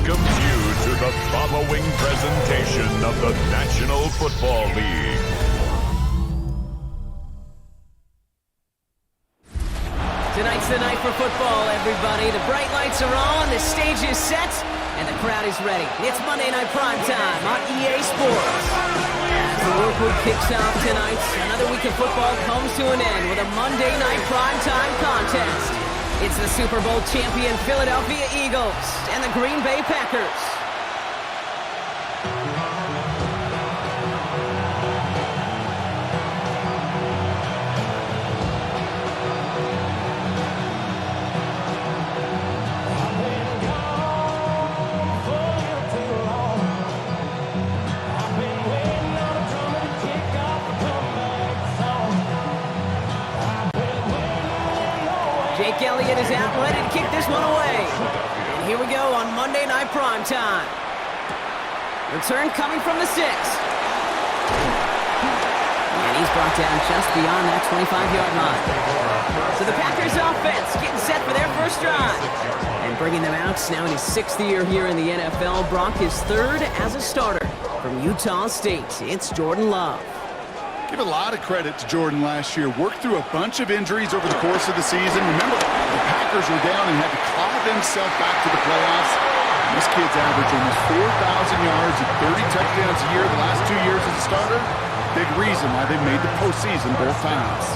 welcomes you to the following presentation of the National Football League. Tonight's the night for football, everybody. The bright lights are on, the stage is set, and the crowd is ready. It's Monday Night Primetime on EA Sports. As the work week kicks off tonight, another week of football comes to an end with a Monday Night Primetime contest. It's the Super Bowl champion Philadelphia Eagles and the Green Bay Packers. Jake Elliott is out ready to kick this one away. And here we go on Monday Night Primetime. Return coming from the 6. And he's brought down just beyond that 25-yard line. So the Packers offense getting set for their first drive. And bringing them out now in his 6th year here in the NFL. Brock is 3rd as a starter from Utah State. It's Jordan Love. Give a lot of credit to Jordan last year. Worked through a bunch of injuries over the course of the season. Remember, the Packers were down and had to claw themselves back to the playoffs. This kid's averaged almost 4,000 yards and 30 touchdowns a year the last 2 years as a starter. Big reason why they made the postseason both times.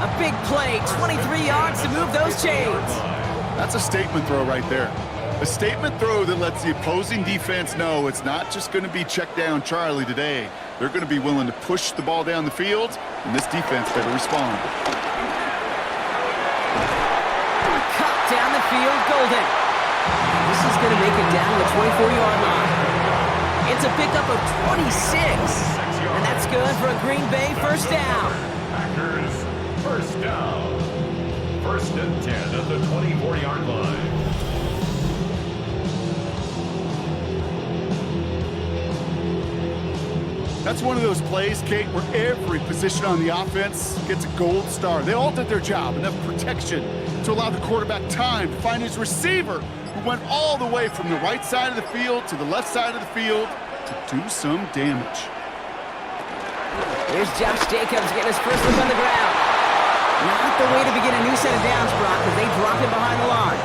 A big play, 23 yards to move those chains. That's a statement throw right there. A statement throw that lets the opposing defense know it's not just going to be check down Charlie today. They're going to be willing to push the ball down the field, and this defense better respond. Cut down the field, Golden. This is going to make it down to the 24-yard line. It's a pickup of 26, and that's good for a Green Bay first down. Packers, first down. 1st and 10 at the 24-yard line. That's one of those plays, Kate, where every position on the offense gets a gold star. They all did their job, enough protection to allow the quarterback time to find his receiver, who went all the way from the right side of the field to the left side of the field to do some damage. Here's Josh Jacobs getting his first look on the ground. Not the way to begin a new set of downs, Brock, as they drop him behind the line.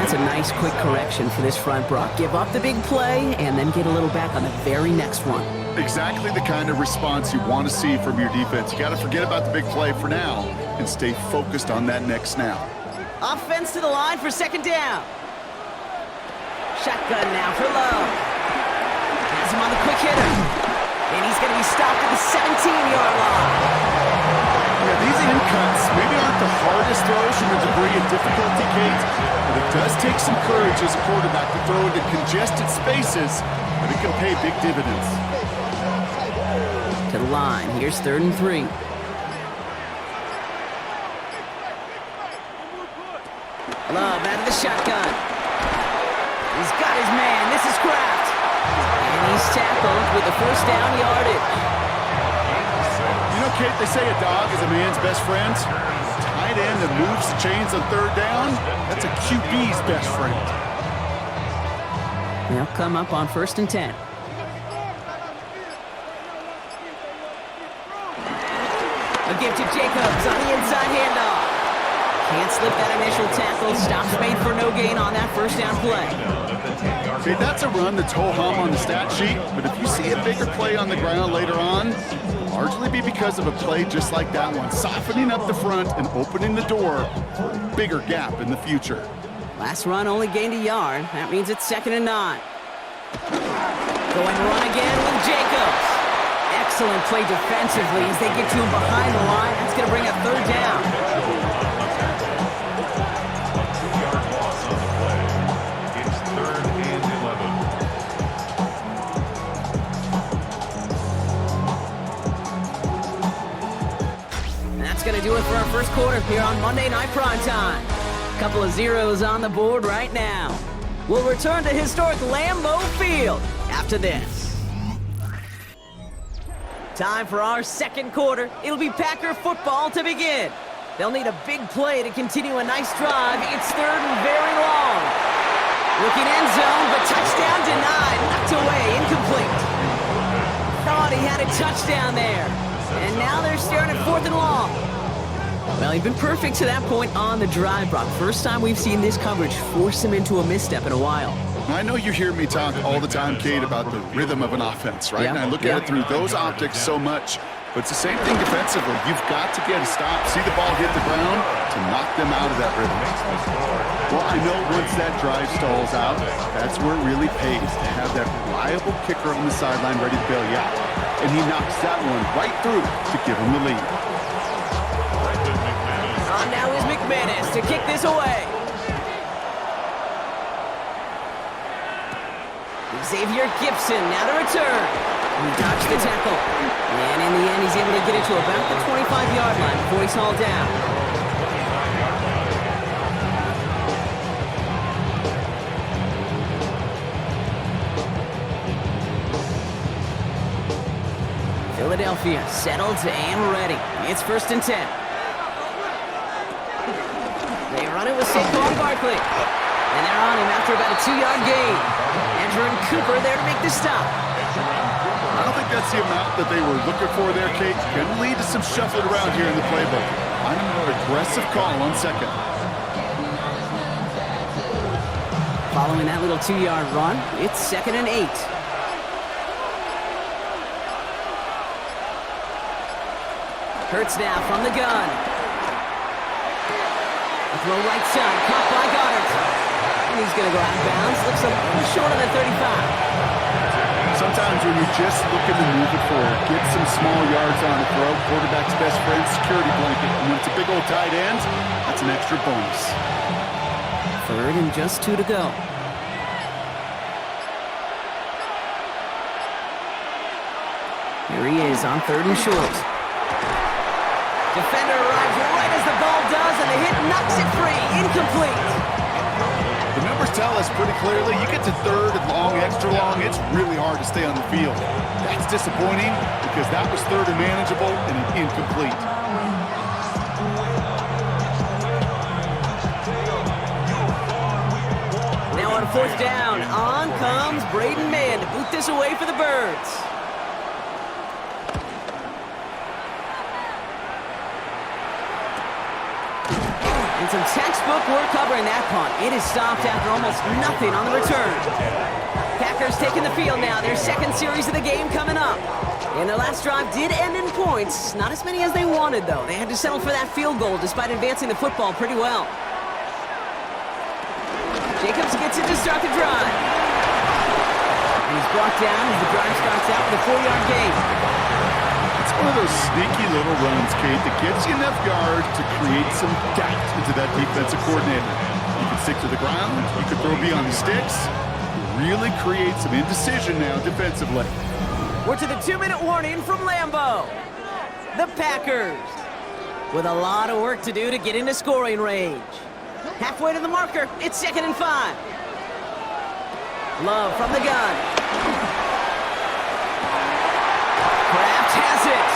That's a nice quick correction for this front, Brock. Give up the big play and then get a little back on the very next one. Exactly the kind of response you want to see from your defense. You got to forget about the big play for now and stay focused on that next snap. Offense to the line for 2nd down. Shotgun now for Love. Has him on the quick hitter. And he's going to be stopped at the 17-yard line. Yeah, these in cuts maybe aren't the hardest throws from a degree of difficulty, Kate, but it does take some courage as a quarterback to throw into congested spaces, but it can pay big dividends. To the line. Here's 3rd and 3. Love out of the shotgun. He's got his man. This is Kraft. And he's tackled with the first down yardage. You know, Kate, they say a dog is a man's best friend. Tight end that moves the chains on 3rd down, that's a QB's best friend. They'll come up on 1st and 10. A give to Jacobs on the inside handoff. Can't slip that initial tackle. Stops made for no gain on that first down play. Okay, that's a run that's ho-hum on the stat sheet, but if you see a bigger play on the ground later on, largely be because of a play just like that one, softening up the front and opening the door for a bigger gap in the future. Last run only gained a yard. That means it's 2nd and 9. Going run again with Jacobs. Excellent play defensively as they get to him behind the line. That's going to bring a 3rd down. It's 3rd and 11. That's going to do it for our first quarter here on Monday Night Primetime. Couple of zeros on the board right now. We'll return to historic Lambeau Field after this. Time for our second quarter. It'll be Packer football to begin. They'll need a big play to continue a nice drive. It's 3rd and very long. Looking end zone, but touchdown denied. Knocked away, incomplete. Thought he had a touchdown there. And now they're staring at 4th and long. Well, he'd been perfect to that point on the drive, Brock. First time we've seen this coverage force him into a misstep in a while. I know you hear me talk all the time, Kate, about the rhythm of an offense, right? And I look at it through those optics so much. But it's the same thing defensively. You've got to get a stop, see the ball hit the ground to knock them out of that rhythm. Well, I know once that drive stalls out, that's where it really pays to have that reliable kicker on the sideline ready to bail you out. And he knocks that one right through to give him the lead. Now is McManus to kick this away. Xavier Gibson now to return. He dodged the tackle. And in the end, he's able to get it to about the 25-yard line before he's hauled down. Philadelphia settled and ready. It's 1st and 10. They run it with Saquon Barkley. And they're on him after about a 2-yard gain. Andrew Cooper there to make the stop. I don't think that's the amount that they were looking for there, Kate. Going to lead to some shuffling around here in the playbook. Find a more aggressive call on 2nd. Following that little 2-yard run, it's 2nd and 8. Hurts now from the gun. A throw right side, caught by Goddard. And he's going to go out of bounds. Looks a little short on the 35. Sometimes when you're just looking to move it forward, get some small yards on the throw, quarterback's best friend, security blanket. And when it's a big old tight end, that's an extra bonus. 3rd and just 2 to go. Here he is on 3rd and short. Defender arrives right as the ball does, and the hit knocks it free. Incomplete. The numbers tell us pretty clearly, you get to 3rd and long, extra long, it's really hard to stay on the field. That's disappointing because that was 3rd and manageable and an incomplete. Now on 4th down, on comes Braden Mann to boot this away for the Birds. And some textbook work covering that punt. It is stopped after almost nothing on the return. Packers taking the field now. Their 2nd series of the game coming up. And their last drive did end in points. Not as many as they wanted, though. They had to settle for that field goal despite advancing the football pretty well. Jacobs gets it to start the drive. And he's brought down as the drive starts out with a 4-yard gain. It's one of those sneaky little runs, Kate, that gets you enough yards to create some doubt into that defensive coordinator. You can stick to the ground, you can throw beyond the sticks, really create some indecision now defensively. We're to the 2-minute warning from Lambeau. The Packers with a lot of work to do to get into scoring range. Halfway to the marker, it's 2nd and 5. Love from the gun. Kraft has it.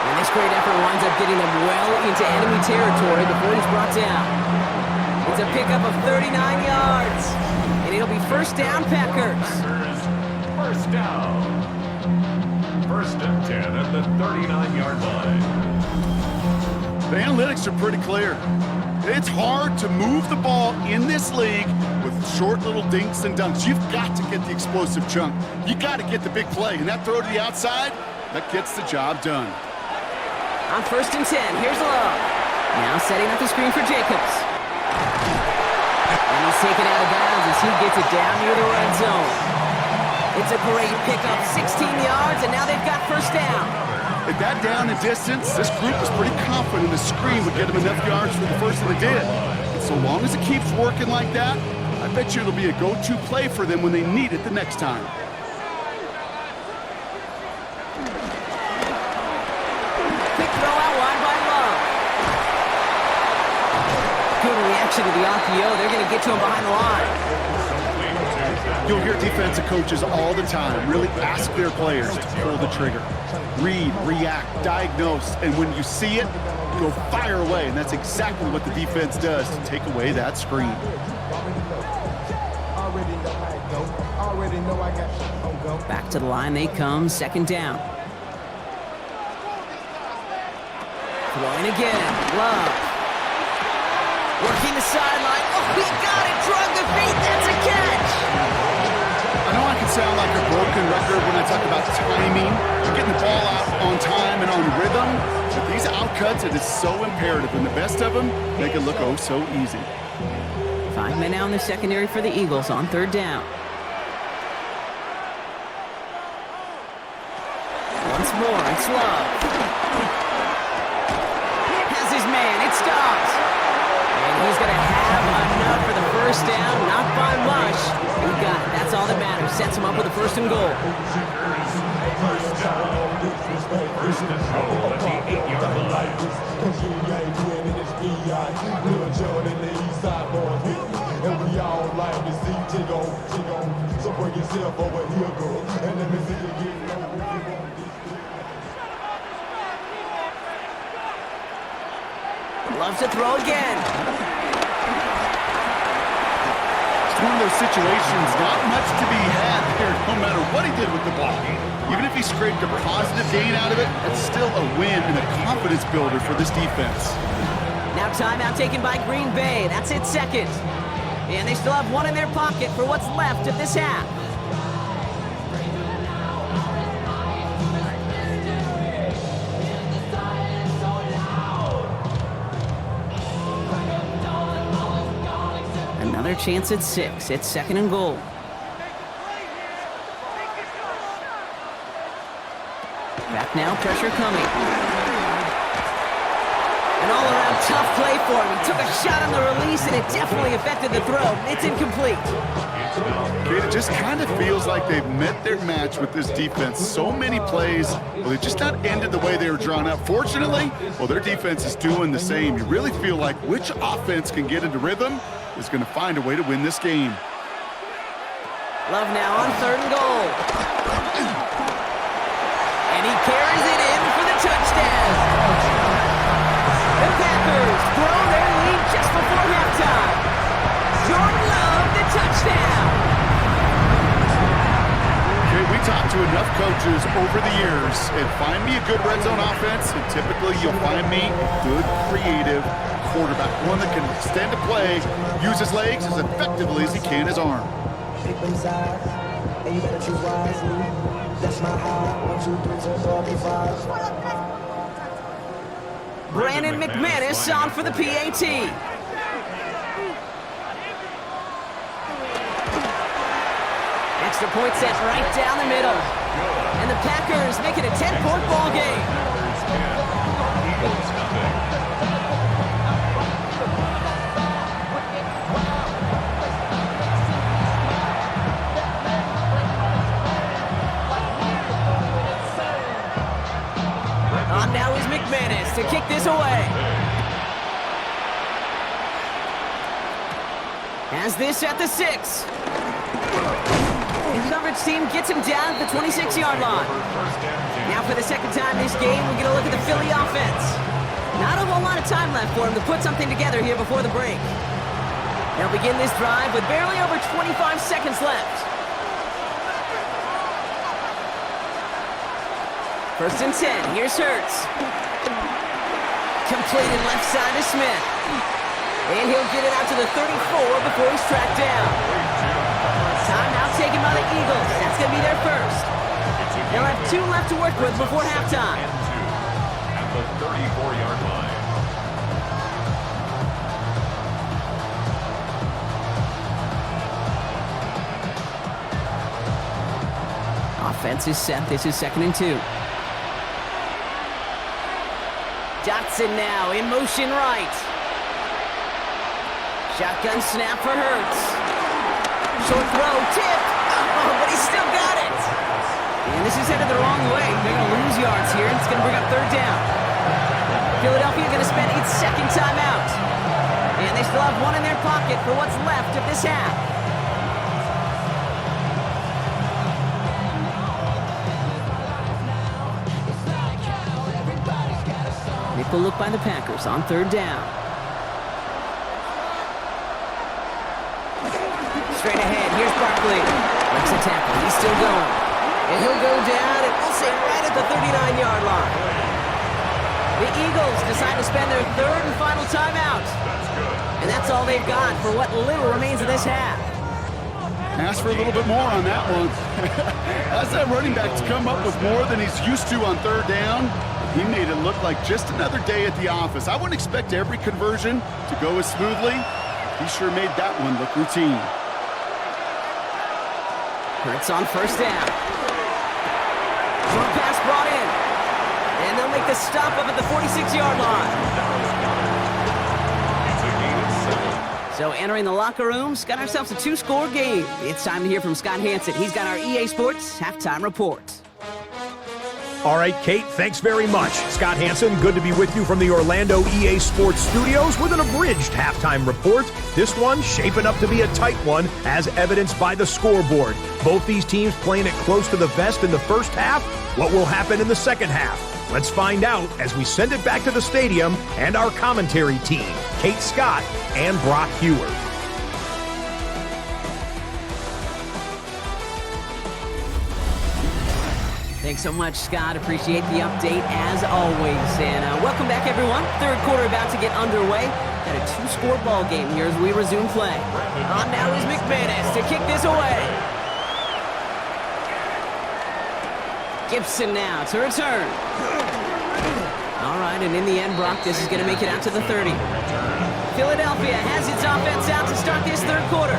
And this great effort winds up getting them well into enemy territory before he's brought down. It's a pickup of 39 yards. And it'll be 1st down, Packers. 1st down. 1st and 10 at the 39-yard line. The analytics are pretty clear. It's hard to move the ball in this league with short little dinks and dunks. You've got to get the explosive chunk. You got to get the big play. And that throw to the outside, that gets the job done. On 1st and 10, here's Love. Now setting up the screen for Jacobs. And he's taken out of bounds as he gets it down near the red zone. It's a great pickup, 16 yards, and now they've got 1st down. At that down and distance, this group was pretty confident the screen would get them enough yards for the first one they did. And so long as it keeps working like that, I bet you it'll be a go-to play for them when they need it the next time. Quick throw out wide by Love. Good reaction to the RPO. They're going to get to him behind the line. You'll hear defensive coaches all the time really ask their players to pull the trigger. Read, react, diagnose, and when you see it, go fire away. And that's exactly what the defense does to take away that screen. Back to the line they come, second down. Throwing again, Love. Working the sideline. Oh, he got it, drug the feet, that's a catch! I know I can sound like a broken record when I talk about timing, getting the ball out on time and on rhythm, but these outcuts, it is so imperative, and the best of them make it look oh so easy. 5 men out in the secondary for the Eagles on third down. Once more, it's Love. Has his man, it stops. And he's going to have enough for the first down, not by much. He got it, that's all that matters. Sets him up with a first and goal. First and goal at the 8-yard line. And we all like to see Chigo. So bring yourself over here, girl. And let me see you get low. Loves to throw again. It's one of those situations, not much to be had here, no matter what he did with the ball. Even if he scraped a positive gain out of it, that's still a win and a confidence builder for this defense. Now timeout taken by Green Bay. That's it, second. And they still have one in their pocket for what's left of this half. Another chance at 6. It's second and goal. Back now, pressure coming. An all-around tough play for him. He took a shot on the release, and it definitely affected the throw. It's incomplete. Kate, it just kind of feels like they've met their match with this defense. So many plays, well, they just not ended the way they were drawn up. Fortunately, well, their defense is doing the same. You really feel like which offense can get into rhythm is going to find a way to win this game. Love now on third and goal. And he carries it in for the touchdown. The Packers grow their lead just before halftime. Jordan Love, the touchdown. Okay, we talked to enough coaches over the years, and find me a good red zone offense, and typically you'll find me good, creative quarterback, one that can extend a play, use his legs as effectively as he can his arm. Pick them sides, and you better choose wisely. That's my high. 1, 2, 3, 4, 5. Brandon McManus on for the PAT. Extra point set right down the middle. And the Packers make it a 10-point ball game. Eagles nothing. On now is McManus to kick this away. Has this at the 6. His coverage team gets him down at the 26-yard line. Now for the second time this game, we get a look at the Philly offense. Not a whole lot of time left for him to put something together here before the break. They'll begin this drive with barely over 25 seconds left. First and 10, here's Hurts. Completed left side to Smith. And he'll get it out to the 34 before he's tracked down. Timeout taken by the Eagles. That's going to be their first. They'll have 2 left to work with before halftime. At the 34-yard line. Offense is set. This is second and 2. Dotson now in motion right. Shotgun snap for Hurts. Short throw, tip. Oh, but he's still got it. And this is headed the wrong way. They're going to lose yards here, and it's going to bring up third down. Philadelphia going to spend its second timeout. And they still have one in their pocket for what's left of this half. Nickel look by the Packers on third down. Straight ahead, here's Barkley. Looks Breaks a tackle. He's still going. And he'll go down, and we'll say right at the 39-yard line. The Eagles decide to spend their third and final timeout. And that's all they've got for what little remains of this half. Ask for a little bit more on that one. As that running back's come up with more than he's used to on third down, he made it look like just another day at the office. I wouldn't expect every conversion to go as smoothly. He sure made that one look routine. Hurts on first down. Short pass brought in. And they'll make the stop up at the 46-yard line. So entering the locker rooms, got ourselves a 2-score game. It's time to hear from Scott Hansen. He's got our EA Sports halftime report. All right, Kate, thanks very much. Scott Hansen, good to be with you from the Orlando EA Sports Studios with an abridged halftime report. This one shaping up to be a tight one, as evidenced by the scoreboard. Both these teams playing it close to the vest in the first half. What will happen in the second half? Let's find out as we send it back to the stadium and our commentary team, Kate Scott and Brock Hewer. Thanks so much, Scott. Appreciate the update as always. And welcome back, everyone. Third quarter about to get underway. Got a 2-score ball game here as we resume play. On now is McManus to kick this away. Gibson now to return. All right, and in the end, Brock, this is going to make it out to the 30. Philadelphia has its offense out to start this third quarter.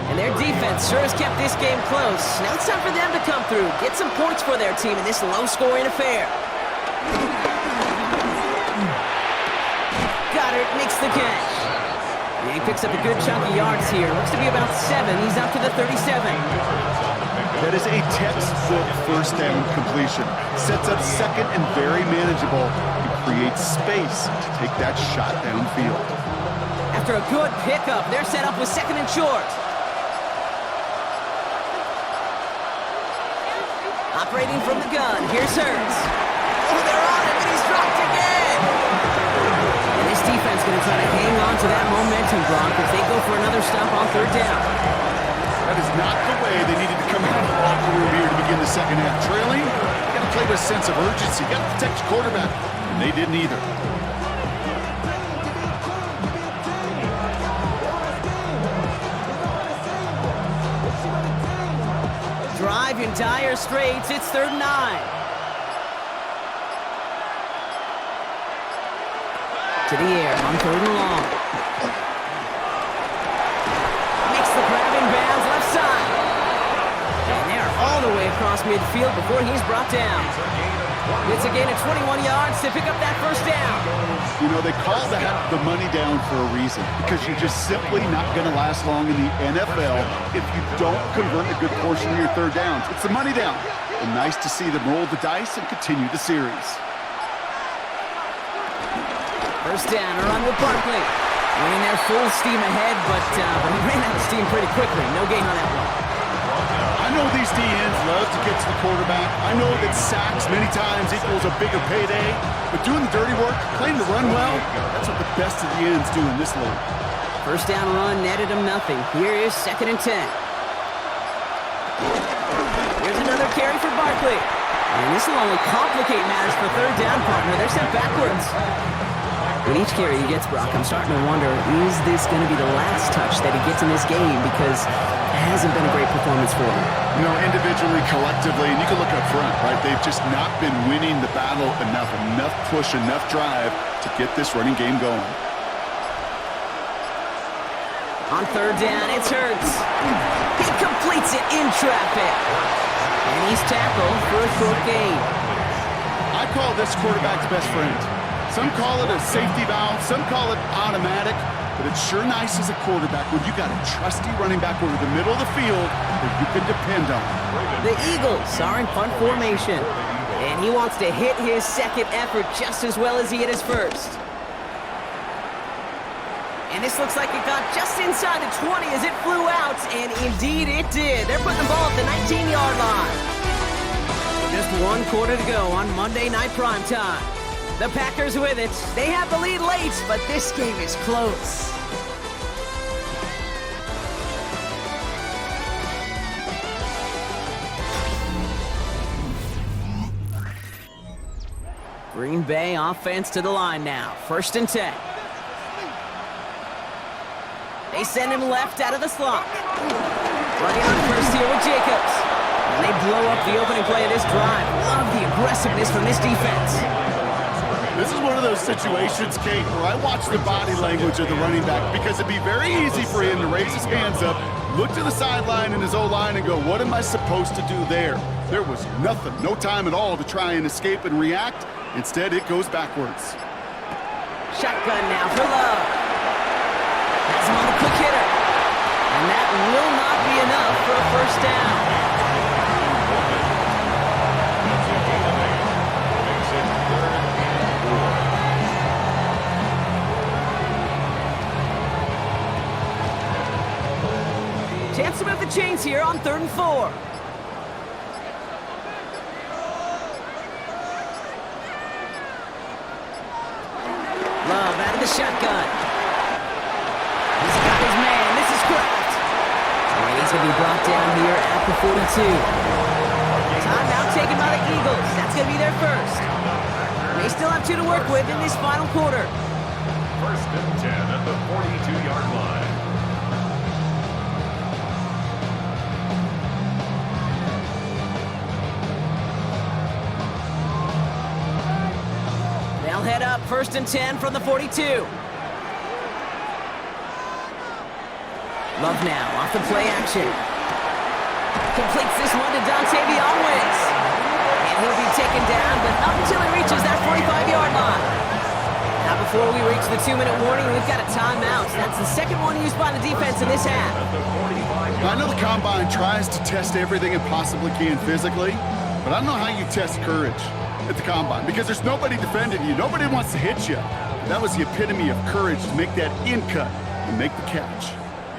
And their defense sure has kept this game close. Now it's time for them to come through, get some points for their team in this low-scoring affair. Goddard makes the catch. And he picks up a good chunk of yards here. Looks to be about 7. He's up to the 37. That is a textbook first down completion. Sets up second and very manageable. It creates space to take that shot downfield. After a good pickup, they're set up with second and short. Operating from the gun, here's Hurts. Oh, they're on him, and he's dropped again! And this defense going to try to hang on to that momentum, Brock, if they go for another stop on third down. That is not the way they needed to come out of the locker room here to begin the second half. Trailing, you got to play with a sense of urgency. You got to protect your quarterback, and they didn't either. Drive in dire straits. It's 3rd and 9. To the air on 3rd and long. Makes the grab in bounds left side. And they're all the way across midfield before he's brought down. It's a gain of 21 yards to pick up that first down. You know, they call that the money down for a reason, because you're just simply not going to last long in the NFL if you don't convert a good portion of your third downs. It's the money down. And nice to see them roll the dice and continue the series. First down, a run with Barkley. Running there full steam ahead, but he ran out of steam pretty quickly. No gain on that one. I know these DNs love to get to the quarterback. I know that sacks many times equals a bigger payday, but doing the dirty work, playing the run well, that's what the best of the ends do in this league. First down run netted him nothing. Here is 2nd and 10. Here's another carry for Barkley. And this will only complicate matters for third down, partner. They're sent backwards. With each carry he gets, Brock, I'm starting to wonder, is this going to be the last touch that he gets in this game? Because it hasn't been a great performance for him. You know, individually, collectively, and you can look up front, right? They've just not been winning the battle enough push, enough drive to get this running game going. On third down, it's Hurts. He completes it in traffic. And he's tackled for a short gain. I call this quarterback's best friend. Some call it a safety valve, some call it automatic, but it's sure nice as a quarterback when you got a trusty running back over the middle of the field that you can depend on. The Eagles are in punt formation, and he wants to hit his second effort just as well as he hit his first. And this looks like it got just inside the 20 as it flew out, and indeed it did. They're putting the ball at the 19-yard line. Just 1 quarter to go on Monday Night Primetime. The Packers with it. They have the lead late, but this game is close. Green Bay offense to the line now. 1st and 10. They send him left out of the slot. Running on first here with Jacobs. And they blow up the opening play of this drive. Love the aggressiveness from this defense. This is one of those situations, Kate, where I watch the body language of the running back because it'd be very easy for him to raise his hands up, look to the sideline in his O-line and go, what am I supposed to do there? There was nothing, no time at all to try and escape and react. Instead, it goes backwards. Shotgun now for Love. Has him on the quick hitter. And that will not be enough for a 1st down. Chance to move the chains here on 3rd and 4. Love out of the shotgun. He's got his man. This is Kraft. And he's going to be brought down here at the 42. Timeout taken by the Eagles. That's going to be their first. They still have 2 to work with in this final quarter. 1st and 10 at the 42-yard line. They'll head up 1st and 10 from the 42. Love now off the play action. Completes this one to Dontavion Wicks. And he'll be taken down, but up until he reaches that 45-yard line. Now before we reach the 2-minute warning, we've got a timeout. That's the 2nd one used by the defense in this half. I know the Combine tries to test everything it possibly can physically, but I don't know how you test courage at the Combine because there's nobody defending you. Nobody wants to hit you. That was the epitome of courage to make that in cut and make the catch.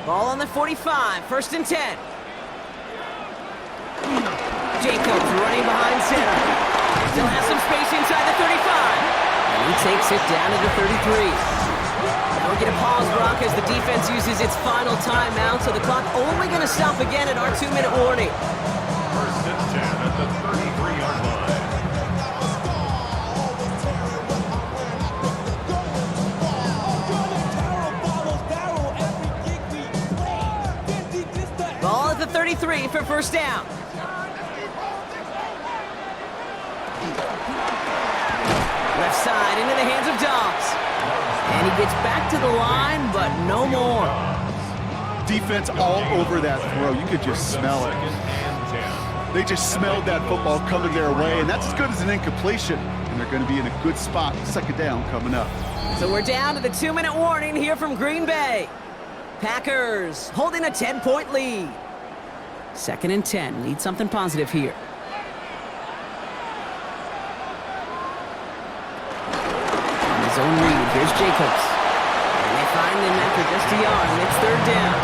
Ball on the 45, 1st and 10. Jacobs running behind center. Still has some space inside the 35. And he takes it down to the 33. Now we're going to pause, Brock, as the defense uses its final timeout, so the clock only going to stop again at our 2-minute warning. 1st and 10 at the 33-yard line. Ball at the 33 for 1st down. Left side into the hands of Dobbs. And he gets back to the line, but no more. Defense all over that throw. You could just smell it. They just smelled that football coming their way, and that's as good as an incompletion. And they're going to be in a good spot. 2nd down coming up. So we're down to the 2-minute warning here from Green Bay. Packers holding a 10-point lead. 2nd and 10. Need something positive here. On his own read, here's Jacobs. And they find him after just a yard, and it's 3rd down.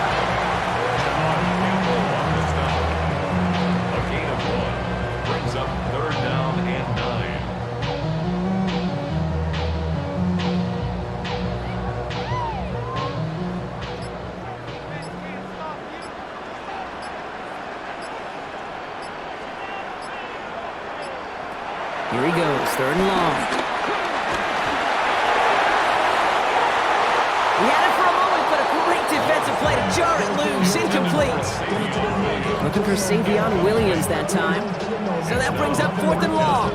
A gain of 1 brings up 3rd down and 9. Here he goes, 3rd and long. He had it for a moment, but a great defensive play to jar it loose, incomplete. Looking for Savion Williams that time. So that brings up 4th and long.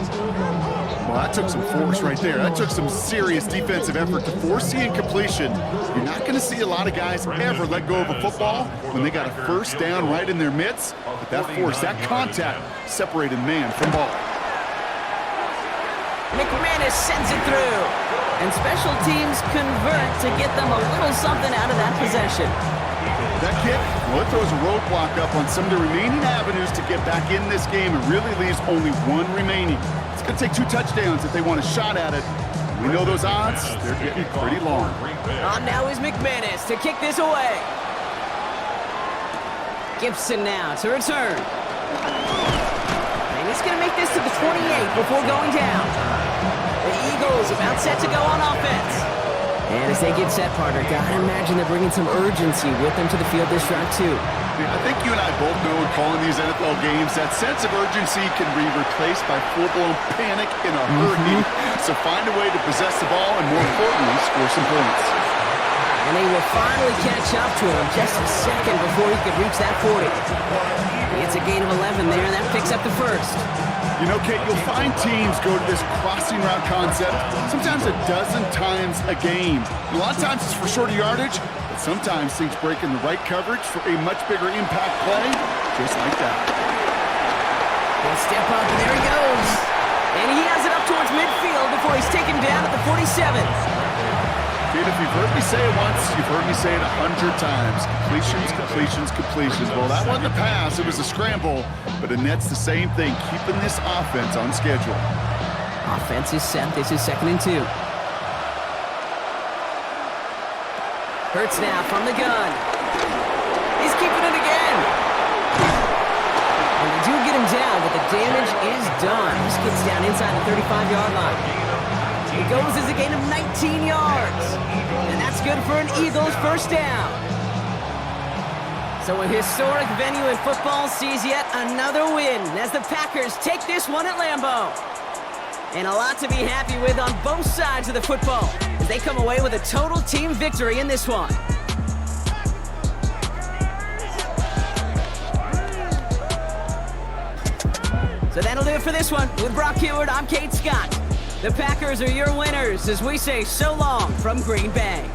Well, that took some force right there. That took some serious defensive effort to force the incompletion. You're not going to see a lot of guys ever let go of a football when they got a 1st down right in their midst. But that force, that contact, separated man from ball. McManus sends it through. And special teams convert to get them a little something out of that possession. That kick, well, it throws a roadblock up on some of the remaining avenues to get back in this game and really leaves only 1 remaining. It's going to take 2 touchdowns if they want a shot at it. We know those odds, they're getting pretty long. On now is McManus to kick this away. Gibson now to return. And he's going to make this to the 28 before going down. The Eagles about set to go on offense. And as they get set, partner, gotta imagine they're bringing some urgency with them to the field this drive, too. Yeah, I think you and I both know in calling these NFL games, that sense of urgency can be replaced by full-blown panic in a hurry. So find a way to possess the ball and, more importantly, score some points. And they will finally catch up to him just a second before he could reach that 40. It's a gain of 11 there, and that picks up the first. You know, Kate, you'll find teams go to this crossing route concept sometimes a dozen times a game. A lot of times it's for shorter yardage, but sometimes things break in the right coverage for a much bigger impact play, just like that. He'll step up, and there he goes. And he has it up towards midfield before he's taken down at the 47. Kate, if you've heard me say it once, you've heard me say it 100 times. Completions, completions, completions. Well, that wasn't a pass, it was a scramble, but Annette's the same thing, keeping this offense on schedule. Offense is set. This is 2nd and 2. Hurts now from the gun. He's keeping it again. And they do get him down, but the damage is done. This gets down inside the 35-yard line. It goes as a gain of 19 yards. And that's good for an Eagles first down. So a historic venue in football sees yet another win as the Packers take this one at Lambeau. And a lot to be happy with on both sides of the football as they come away with a total team victory in this one. So that'll do it for this one. With Brock Heward, I'm Kate Scott. The Packers are your winners as we say so long from Green Bay.